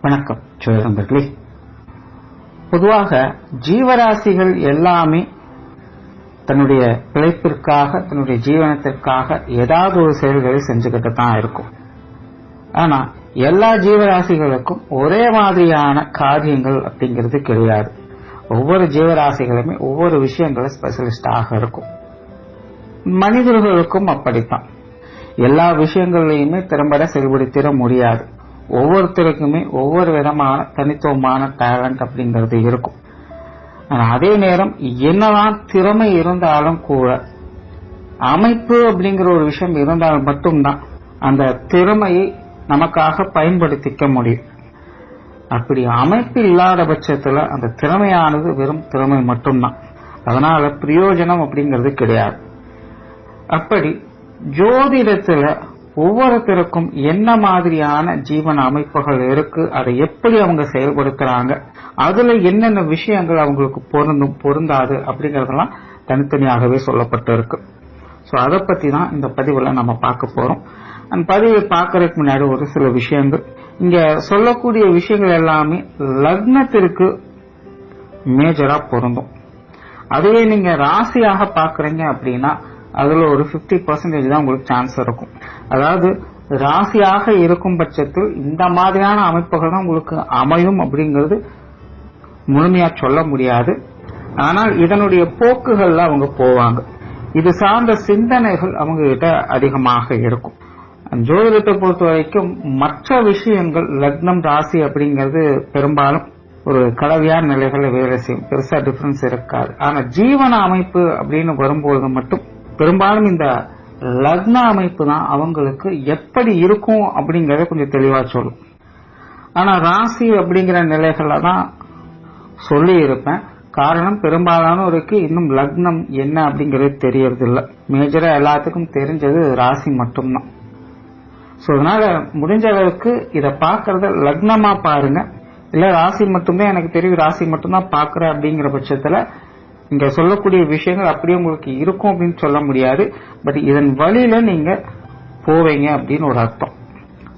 வணக்கம் நண்பர்களே. பொதுவாக ஜீவராசிகள் எல்லாமே தன்னுடைய பிழைப்பிற்காக தன்னுடைய ஜீவனத்திற்காக ஏதாவது ஒரு செயல்களை செஞ்சுக்கிட்டு தான் இருக்கும். ஆனா எல்லா ஜீவராசிகளுக்கும் ஒரே மாதிரியான காரியங்கள் அப்படிங்கிறது கிடையாது. ஒவ்வொரு ஜீவராசிகளுமே ஒவ்வொரு விஷயங்கள ஸ்பெஷலிஸ்டாக இருக்கும். மனிதர்களுக்கும் அப்படித்தான். எல்லா விஷயங்களையுமே திறம்பட செயல்படுத்திட முடியாது. ஒவ்வொருத்தருக்குமே ஒவ்வொரு விதமான தனித்துவமான டேலண்ட் அப்படிங்கிறது இருக்கும். அதே நேரம் என்னதான் திறமை இருந்தாலும் கூட அமைப்பு அப்படிங்கிற ஒரு விஷயம் இருந்தால் மட்டும்தான் அந்த திறமையை நமக்காக பயன்படுத்திக்க முடியும். அப்படி அமைப்பு இல்லாத பட்சத்துல அந்த திறமையானது வெறும் திறமை மட்டும்தான். அதனால பிரயோஜனம் அப்படிங்கிறது கிடையாது. அப்படி ஜோதிடத்துல ஒவ்வொருத்தருக்கும் என்ன மாதிரியான ஜீவன அமைப்புகள் இருக்கு, அதை எப்படி அவங்க செயல்படுத்துறாங்க, அதுல என்னென்ன விஷயங்கள் அவங்களுக்கு பொருந்தும் பொருந்தாது அப்படிங்கறதெல்லாம் தனித்தனியாகவே சொல்லப்பட்டு இருக்கு. சோ அதை பத்தி தான் இந்த பதிவுல நம்ம பார்க்க போறோம். அந்த பதிவை பார்க்கறதுக்கு முன்னாடி ஒரு சில விஷயங்கள், இங்க சொல்லக்கூடிய விஷயங்கள் எல்லாமே லக்னத்திற்கு மேஜரா பொருந்தும். அதுவே நீங்க ராசியாக பாக்குறீங்க அப்படின்னா அதுல ஒரு 50% தான் உங்களுக்கு சான்ஸ் இருக்கும். அதாவது ராசியாக இருக்கும் பட்சத்தில் இந்த மாதிரியான அமைப்புகள் தான் உங்களுக்கு அமையும் அப்படிங்கிறது முழுமையா சொல்ல முடியாது. ஆனால் இதனுடைய போக்குகள்ல அவங்க போவாங்க. இது சார்ந்த சிந்தனைகள் அவங்க கிட்ட அதிகமாக இருக்கும். ஜோதிடத்தை பொறுத்த வரைக்கும் மற்ற விஷயங்கள் லக்னம் ராசி அப்படிங்கிறது பெரும்பாலும் ஒரு கலவையான நிலைகளை வேலை செய்யும். பெருசா டிஃபரன்ஸ் இருக்காது. ஆனா ஜீவன அமைப்பு அப்படின்னு வரும்போது மட்டும் பெரும்பாலும் இந்த லக்ன அமைப்பு தான் அவங்களுக்கு எப்படி இருக்கும் அப்படிங்கறத கொஞ்சம் தெளிவா சொல்லும். ஆனா ராசி அப்படிங்கிற நிலைகள்ல தான் சொல்லி இருப்பேன். காரணம் பெரும்பாலானோருக்கு இன்னும் லக்னம் என்ன அப்படிங்கறது தெரியறது இல்ல. மேஜரா எல்லாத்துக்கும் தெரிஞ்சது ராசி மட்டும்தான். சோ அதனால முடிஞ்ச அளவுக்கு இத பாக்குறத லக்னமா பாருங்க. இல்ல ராசி மட்டும்தான் எனக்கு தெரியும், ராசி மட்டும்தான் பாக்குறேன் அப்படிங்கிற பட்சத்துல இங்க சொல்லக்கூடிய விஷயங்கள் அப்படியே உங்களுக்கு இருக்கும் அப்படின்னு சொல்ல முடியாது. பட் இதன் வழியில நீங்க போவீங்க அப்படின்னு ஒரு அர்த்தம்.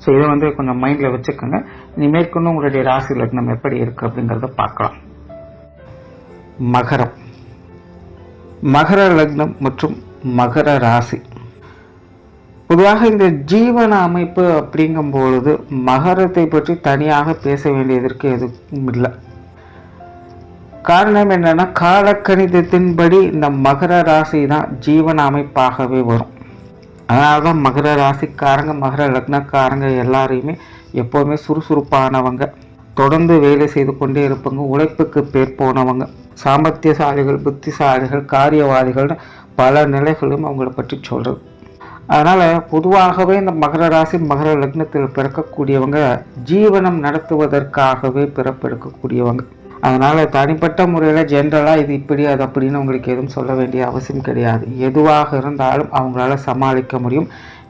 சோ இதை கொஞ்சம் மைண்ட்ல வச்சுக்கோங்க. இனி மேற்கொண்டு உங்களுடைய ராசி லக்னம் எப்படி இருக்கு அப்படிங்கறத பார்க்கலாம். மகரம், மகர லக்னம் மற்றும் மகர ராசி. பொதுவாக இந்த ஜீவன அமைப்பு அப்படிங்கும் பொழுது மகரத்தை பற்றி தனியாக பேச வேண்டியதற்கு எதுவும் இல்லை. காரணம் என்னன்னா காலக்கணிதத்தின்படி இந்த மகர ராசி தான் ஜீவன அமைப்பாகவே வரும். அதனாலதான் மகர ராசிக்காரங்க மகர லக்னக்காரங்க எல்லாரையுமே எப்பவுமே சுறுசுறுப்பானவங்க, தொடர்ந்து வேலை செய்து கொண்டே இருப்பாங்க, உழைப்புக்கு பேர் போனவங்க, சாமர்த்தியசாலிகள், புத்திசாலிகள், காரியவாதிகள்னு பல நிலைகளும் அவங்கள பற்றி சொல்றது. அதனால பொதுவாகவே இந்த மகர ராசி மகர லக்னத்தில் பிறக்கக்கூடியவங்க ஜீவனம் நடத்துவதற்காகவே பிறப்பெடுக்கக்கூடியவங்க. அதனால தனிப்பட்ட முறையில ஜென்ரலா இது இப்படி அது அப்படின்னு உங்களுக்கு எதுவும் சொல்ல வேண்டிய அவசியம் கிடையாது. எதுவாக இருந்தாலும் அவங்களால சமாளிக்க முடியும்.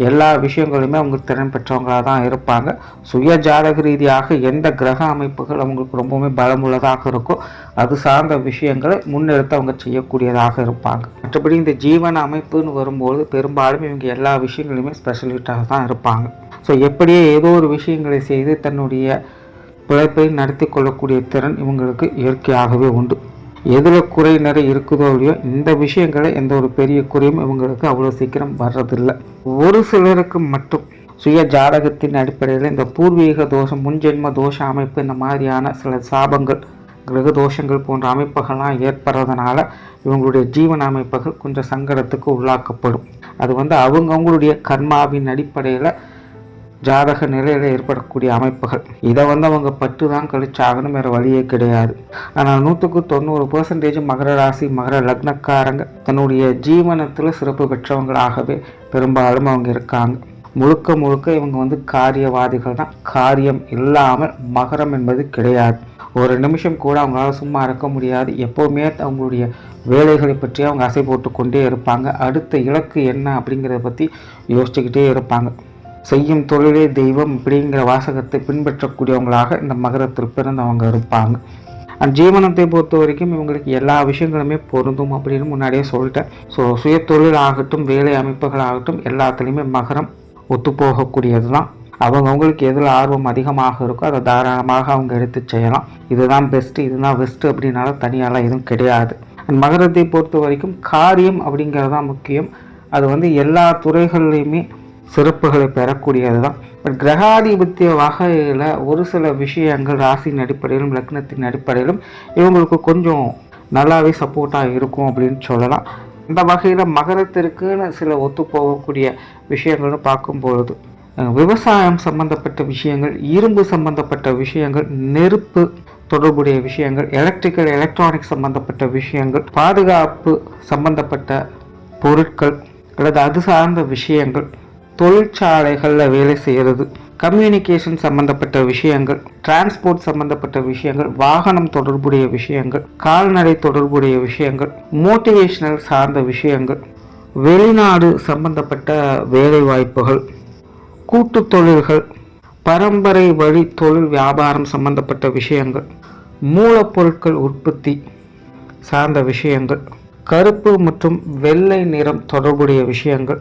எல்லா விஷயங்களுமே அவங்க திறன் பெற்றவங்களா தான் இருப்பாங்க. சுய ஜாதக ரீதியாக எந்த கிரக அமைப்புகள் அவங்களுக்கு ரொம்பவுமே பலமுள்ளதாக இருக்கோ அது சார்ந்த விஷயங்களை முன்னெடுத்து அவங்க செய்யக்கூடியதாக இருப்பாங்க. மற்றபடி இந்த ஜீவன அமைப்புன்னு வரும்போது பெரும்பாலும் இவங்க எல்லா விஷயங்களுமே ஸ்பெஷலிஸ்டாக தான் இருப்பாங்க. ஸோ எப்படியே ஏதோ ஒரு விஷயங்களை செய்து தன்னுடைய பிழைப்பை நடத்தி கொள்ளக்கூடிய திறன் இவங்களுக்கு இயற்கையாகவே உண்டு. எதுல குறை நிறைய இருக்குதோ இல்லையோ இந்த விஷயங்களை எந்த ஒரு பெரிய குறையும் இவங்களுக்கு அவ்வளவு சீக்கிரம் வர்றதில்லை. ஒரு சிலருக்கு மட்டும் சுய ஜாதகத்தின் அடிப்படையில் இந்த பூர்வீக தோஷம், முன்ஜென்ம தோஷ அமைப்பு, இந்த மாதிரியான சில சாபங்கள், கிரக தோஷங்கள் போன்ற அமைப்புகள்லாம் ஏற்படுறதுனால இவங்களுடைய ஜீவன அமைப்புகள் கொஞ்சம் சங்கடத்துக்கு உள்ளாக்கப்படும். அது அவங்களுடைய கர்மாவின் அடிப்படையில் ஜாதக நிலையில ஏற்படக்கூடிய அமைப்புகள். இதை அவங்க பட்டு தான் கழிச்சாகணும், வேற வழியே கிடையாது. ஆனால் 100% மகர ராசி மகர லக்னக்காரங்க தன்னுடைய ஜீவனத்துல சிறப்பு பெற்றவங்களாகவே பெரும்பாலும் அவங்க இருக்காங்க. முழுக்க முழுக்க இவங்க காரியவாதிகள் தான். காரியம் இல்லாமல் மகரம் என்பது கிடையாது. ஒரு நிமிஷம் கூட அவங்களால சும்மா இருக்க முடியாது. எப்பவுமே அவங்களுடைய வேலைகளை பற்றி அவங்க அசை போட்டு கொண்டே இருப்பாங்க. அடுத்த இலக்கு என்ன அப்படிங்கிறத பத்தி யோசிச்சுக்கிட்டே இருப்பாங்க. செய்யும் தொழிலே தெய்வம் அப்படிங்கிற வாசகத்தை பின்பற்றக்கூடியவங்களாக இந்த மகரத்தில் பிறந்தவங்க இருப்பாங்க. ஜீவனத்தை பொறுத்த வரைக்கும் இவங்களுக்கு எல்லா விஷயங்களுமே பொருந்தும் அப்படின்னு முன்னாடியே சொல்லிட்டேன். ஸோ சுய தொழில் ஆகட்டும், வேலை அமைப்புகள் ஆகட்டும், எல்லாத்துலேயுமே மகரம் ஒத்துப்போகக்கூடியது தான். அவங்களுக்கு எதில் ஆர்வம் அதிகமாக இருக்கோ அதை தாராளமாக அவங்க எடுத்து செய்யலாம். இதுதான் பெஸ்ட்டு, இதுதான் பெஸ்ட்டு அப்படின்னால தனியாலாம் எதுவும் கிடையாது. மகரத்தை பொறுத்த வரைக்கும் காரியம் அப்படிங்கிறது தான் முக்கியம். அது எல்லா துறைகள்லையுமே சிறப்புகளை பெறக்கூடியது தான். பட் கிரகாதிபத்திய வகையில் ஒரு சில விஷயங்கள் ராசியின் அடிப்படையிலும் லக்னத்தின் அடிப்படையிலும் இவங்களுக்கு கொஞ்சம் நல்லாவே சப்போர்ட்டாக இருக்கும் அப்படின்னு சொல்லலாம். இந்த வகையில் மகரத்திற்குன்னு சில ஒத்து போகக்கூடிய விஷயங்கள்னு பார்க்கும்பொழுது விவசாயம் சம்பந்தப்பட்ட விஷயங்கள், இரும்பு சம்பந்தப்பட்ட விஷயங்கள், நெருப்பு தொடர்புடைய விஷயங்கள், எலக்ட்ரானிக்ஸ் சம்பந்தப்பட்ட விஷயங்கள், பாதுகாப்பு சம்பந்தப்பட்ட பொருட்கள் அல்லது அது சார்ந்த விஷயங்கள், தொழிற்சாலைகளில் வேலை செய்கிறது, கம்யூனிகேஷன் சம்பந்தப்பட்ட விஷயங்கள், டிரான்ஸ்போர்ட் சம்பந்தப்பட்ட விஷயங்கள், வாகனம் தொடர்புடைய விஷயங்கள், கால்நடை தொடர்புடைய விஷயங்கள், மோட்டிவேஷனல் சார்ந்த விஷயங்கள், வெளிநாடு சம்பந்தப்பட்ட வேலை வாய்ப்புகள், கூட்டு தொழில்கள், பரம்பரை வழி தொழில் வியாபாரம் சம்பந்தப்பட்ட விஷயங்கள், மூலப்பொருட்கள் உற்பத்தி சார்ந்த விஷயங்கள், கருப்பு மற்றும் வெள்ளை நிறம் தொடர்புடைய விஷயங்கள்,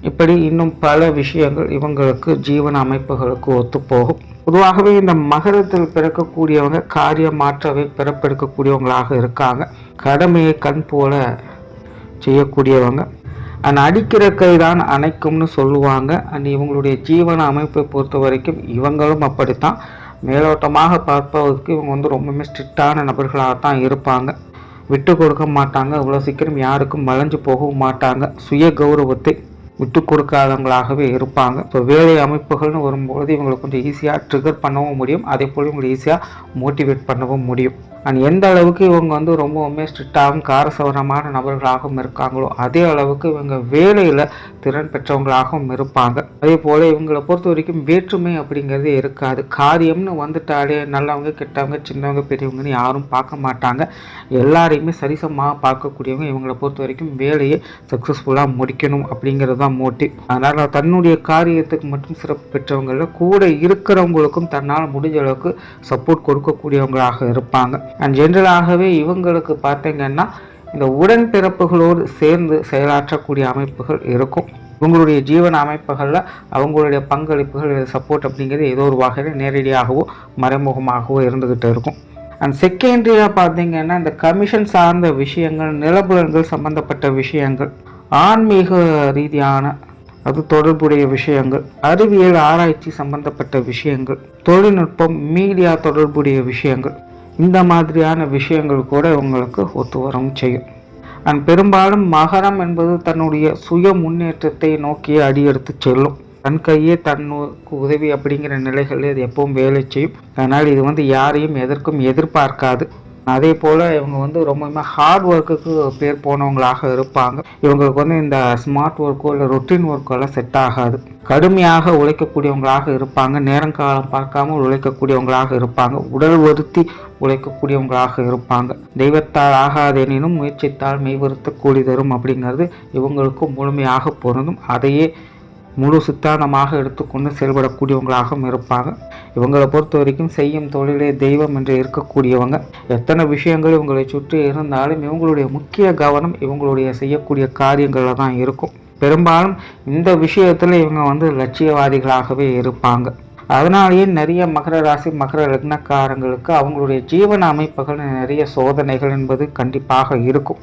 இப்படி இன்னும் பல விஷயங்கள் இவங்களுக்கு ஜீவன அமைப்புகளுக்கு ஒத்துப்போகும். பொதுவாகவே இந்த மகரத்தில் பிறக்கக்கூடியவங்க காரிய மாற்றவை பிறப்பெடுக்கக்கூடியவங்களாக இருக்காங்க. கடமையை கண் போல செய்யக்கூடியவங்க. அடிக்கிற கைதான் அணைக்கும்னு சொல்லுவாங்க. இவங்களுடைய ஜீவன அமைப்பை பொறுத்த வரைக்கும் இவங்களும் அப்படித்தான். மேலோட்டமாக பார்ப்பதற்கு இவங்க ரொம்பவுமே ஸ்ட்ரிக்டான நபர்களாகத்தான் இருப்பாங்க. விட்டு கொடுக்க மாட்டாங்க. இவ்வளோ சீக்கிரம் யாருக்கும் வளைஞ்சு போகவும் மாட்டாங்க. சுய கௌரவத்தை விட்டு கொடுக்காதவங்களாகவே இருப்பாங்க. இப்போ வேலை அமைப்புகள்னு வரும்போது இவங்களுக்கு கொஞ்சம் ஈஸியாக ட்ரிகர் பண்ணவும் முடியும். அதே போல் இவங்களை ஈஸியாக மோட்டிவேட் பண்ணவும் முடியும். எந்த அளவுக்கு இவங்க ரொம்பவுமே ஸ்ட்ரிக்டாகவும் காரசவரமான நபர்களாகவும் இருக்காங்களோ அதே அளவுக்கு இவங்க வேலையில் திறன் பெற்றவங்களாகவும் இருப்பாங்க. அதே போல் இவங்களை பொறுத்த வரைக்கும் வேற்றுமை அப்படிங்கிறதே இருக்காது. காரியம்னு வந்துட்டாலே நல்லவங்க கெட்டவங்க சின்னவங்க பெரியவங்கன்னு யாரும் பார்க்க மாட்டாங்க. எல்லாரையுமே சரிசமாக பார்க்கக்கூடியவங்க. இவங்களை பொறுத்த வரைக்கும் வேலையை சக்ஸஸ்ஃபுல்லாக முடிக்கணும் அப்படிங்கிறது தான் மோட்டிவ். அதனால் தன்னுடைய காரியத்துக்கு மட்டும் சிறப்பு பெற்றவங்கள கூட இருக்கிறவங்களுக்கும் தன்னால் முடிஞ்ச அளவுக்கு சப்போர்ட் கொடுக்கக்கூடியவங்களாக இருப்பாங்க. ஜென்ரலாகவே இவங்களுக்கு பார்த்தீங்கன்னா இந்த உடன்பிறப்புகளோடு சேர்ந்து செயலாற்றக்கூடிய அமைப்புகள் இருக்கும். இவங்களுடைய ஜீவன அமைப்புகளில் அவங்களுடைய பங்களிப்புகள் சப்போர்ட் அப்படிங்கிறது ஏதோ ஒரு வகையில் நேரடியாகவோ மறைமுகமாகவோ இருந்துகிட்டு இருக்கும். செகண்டரியாக பார்த்தீங்கன்னா இந்த கமிஷன் சார்ந்த விஷயங்கள், நிலபுலன்கள் சம்பந்தப்பட்ட விஷயங்கள், ஆன்மீக ரீதியான அது தொடர்புடைய விஷயங்கள், அறிவியல் ஆராய்ச்சி சம்பந்தப்பட்ட விஷயங்கள், தொழில்நுட்பம், மீடியா தொடர்புடைய விஷயங்கள், இந்த மாதிரியான விஷயங்கள் கூட இவங்களுக்கு ஒத்து வரவும் செய்யும். பெரும்பாலும் மகரம் என்பது தன்னுடைய சுய முன்னேற்றத்தை நோக்கி அடியெடுத்து செல்லும். தன் கையே தன்னுக்கு உதவி அப்படிங்கிற நிலைகளில் இது எப்பவும் வேலை செய்யும். அதனால் இது யாரையும் எதற்கும் எதிர்பார்க்காது. அதே போல் இவங்க ரொம்பவுமே ஹார்ட் ஒர்க்குக்கு பேர் போனவங்களாக இருப்பாங்க. இவங்களுக்கு இந்த ஸ்மார்ட் ஒர்க்கோ இல்லை ரொட்டீன் ஒர்க்கோ எல்லாம் செட் ஆகாது. கடுமையாக உழைக்கக்கூடியவங்களாக இருப்பாங்க. நேரங்காலம் பார்க்காம உழைக்கக்கூடியவங்களாக இருப்பாங்க. உடல் வருத்தி உழைக்கக்கூடியவங்களாக இருப்பாங்க. தெய்வத்தால் ஆகாதெனினும் முயற்சித்தால் மெய்வருத்த கூலி தரும் அப்படிங்கிறது இவங்களுக்கும் முழுமையாக பொருந்தும். அதையே முழு சித்தாந்தமாக எடுத்துக்கொண்டு செயல்படக்கூடியவங்களாகவும் இருப்பாங்க. இவங்களை பொறுத்த வரைக்கும் செய்யும் தொழிலே தெய்வம் என்று இருக்கக்கூடியவங்க. எத்தனை விஷயங்கள் இவங்களை சுற்றி இருந்தாலும் இவங்களுடைய முக்கிய கவனம் இவங்களுடைய செய்யக்கூடிய காரியங்களில் தான் இருக்கும். பெரும்பாலும் இந்த விஷயத்தில் இவங்க லட்சியவாதிகளாகவே இருப்பாங்க. அதனாலேயே நிறைய மகர ராசி மகர லக்னக்காரங்களுக்கு அவங்களுடைய ஜீவன அமைப்புகள் நிறைய சோதனைகள் என்பது கண்டிப்பாக இருக்கும்.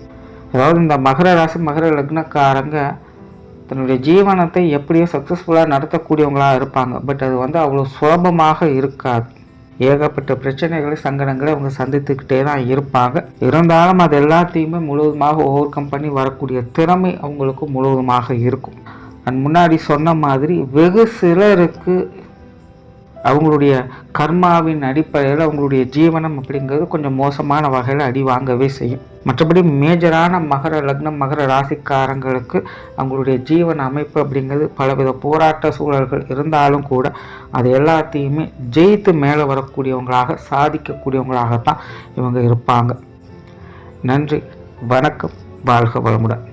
அதாவது இந்த மகர ராசி மகர லக்னக்காரங்க தன்னுடைய ஜீவனத்தை எப்படியோ சக்ஸஸ்ஃபுல்லாக நடத்தக்கூடியவங்களாக இருப்பாங்க. பட் அது அவ்வளோ சுலபமாக இருக்காது. ஏகப்பட்ட பிரச்சனைகளை சங்கடங்களை அவங்க சந்தித்துக்கிட்டே தான் இருப்பாங்க. இருந்தாலும் அது எல்லாத்தையுமே முழுவதுமாக ஓவர் கம் பண்ணி வரக்கூடிய திறமை அவங்களுக்கு முழுவதுமாக இருக்கும். முன்னாடி சொன்ன மாதிரி வெகு சிலருக்கு அவங்களுடைய கர்மாவின் அடிப்படையில் அவங்களுடைய ஜீவனம் அப்படிங்கிறது கொஞ்சம் மோசமான வகையில் அடி வாங்கவே செய்யும். மற்றபடி மேஜரான மகர லக்னம் மகர ராசிக்காரங்களுக்கு அவங்களுடைய ஜீவன அமைப்பு அப்படிங்கிறது பலவித போராட்ட சூழல்கள் இருந்தாலும் கூட அது எல்லாத்தையுமே ஜெயித்து மேலே வரக்கூடியவங்களாக சாதிக்கக்கூடியவங்களாகத்தான் இவங்க இருப்பாங்க. நன்றி, வணக்கம், வாழ்க வளமுடன்.